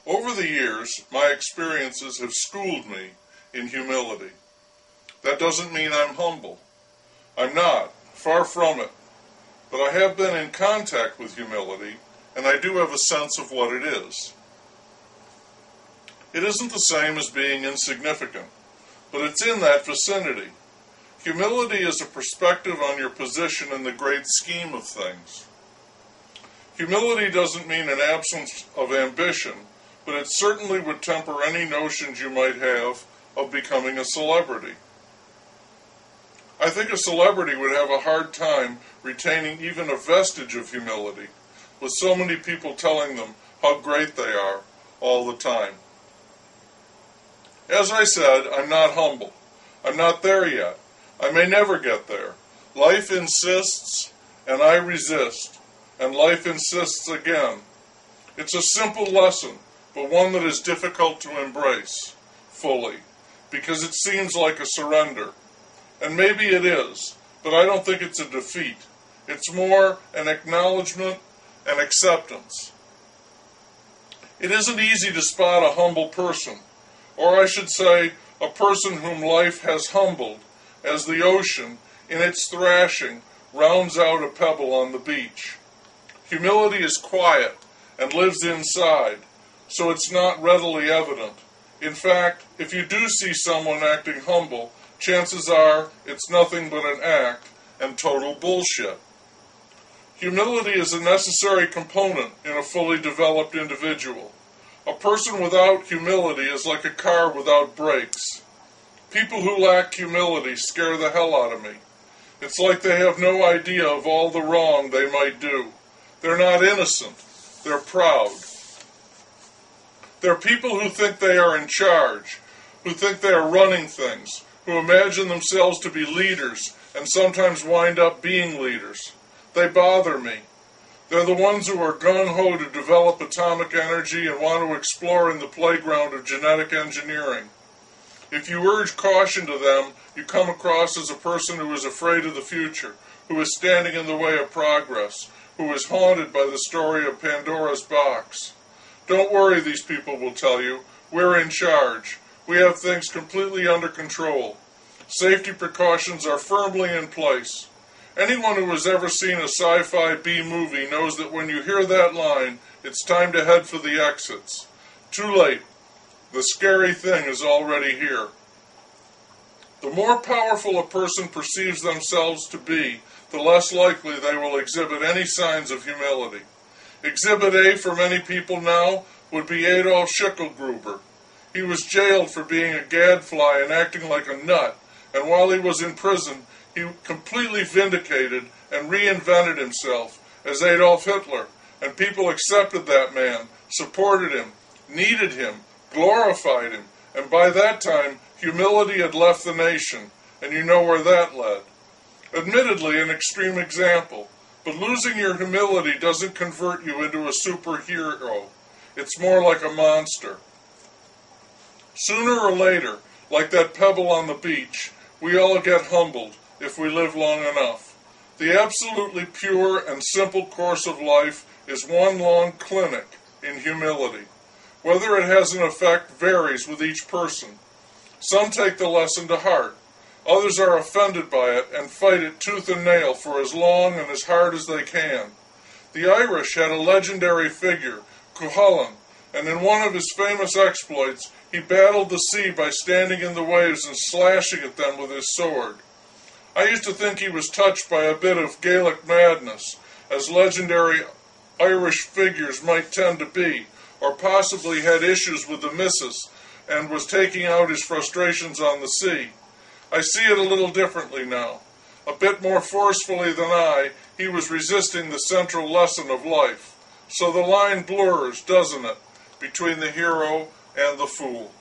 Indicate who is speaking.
Speaker 1: Over the years, my experiences have schooled me in humility. That doesn't mean I'm humble. I'm not, far from it. But I have been in contact with humility, and I do have a sense of what it is. It isn't the same as being insignificant, but it's in that vicinity. Humility is a perspective on your position in the great scheme of things. Humility doesn't mean an absence of ambition, but it certainly would temper any notions you might have of becoming a celebrity. I think a celebrity would have a hard time retaining even a vestige of humility, with so many people telling them how great they are all the time. As I said, I'm not humble. I'm not there yet. I may never get there. Life insists, and I resist, and life insists again. It's a simple lesson, but one that is difficult to embrace fully, because it seems like a surrender. And maybe it is, but I don't think it's a defeat. It's more an acknowledgement and acceptance. It isn't easy to spot a humble person, or I should say, a person whom life has humbled, as the ocean, in its thrashing, rounds out a pebble on the beach. Humility is quiet and lives inside, so it's not readily evident. In fact, if you do see someone acting humble, chances are it's nothing but an act and total bullshit. Humility is a necessary component in a fully developed individual. A person without humility is like a car without brakes. People who lack humility scare the hell out of me. It's like they have no idea of all the wrong they might do. They're not innocent. They're proud. They're people who think they are in charge, who think they are running things, who imagine themselves to be leaders and sometimes wind up being leaders. They bother me. They're the ones who are gung-ho to develop atomic energy and want to explore in the playground of genetic engineering. If you urge caution to them, you come across as a person who is afraid of the future, who is standing in the way of progress, who is haunted by the story of Pandora's box. Don't worry, these people will tell you. We're in charge. We have things completely under control. Safety precautions are firmly in place. Anyone who has ever seen a sci-fi B-movie knows that when you hear that line, it's time to head for the exits. Too late. The scary thing is already here. The more powerful a person perceives themselves to be, the less likely they will exhibit any signs of humility. Exhibit A for many people now would be Adolf Schicklgruber. He was jailed for being a gadfly and acting like a nut, and while he was in prison, he completely vindicated and reinvented himself as Adolf Hitler, and people accepted that man, supported him, needed him, glorified him, and by that time, humility had left the nation, and you know where that led. Admittedly, an extreme example, but losing your humility doesn't convert you into a superhero. It's more like a monster. Sooner or later, like that pebble on the beach, we all get humbled if we live long enough. The absolutely pure and simple course of life is one long clinic in humility. Whether it has an effect varies with each person. Some take the lesson to heart. Others are offended by it and fight it tooth and nail for as long and as hard as they can. The Irish had a legendary figure, Cuchulainn, and in one of his famous exploits, he battled the sea by standing in the waves and slashing at them with his sword. I used to think he was touched by a bit of Gaelic madness, as legendary Irish figures might tend to be, or possibly had issues with the missus and was taking out his frustrations on the sea. I see it a little differently now. A bit more forcefully than I, he was resisting the central lesson of life. So the line blurs, doesn't it, between the hero and the fool.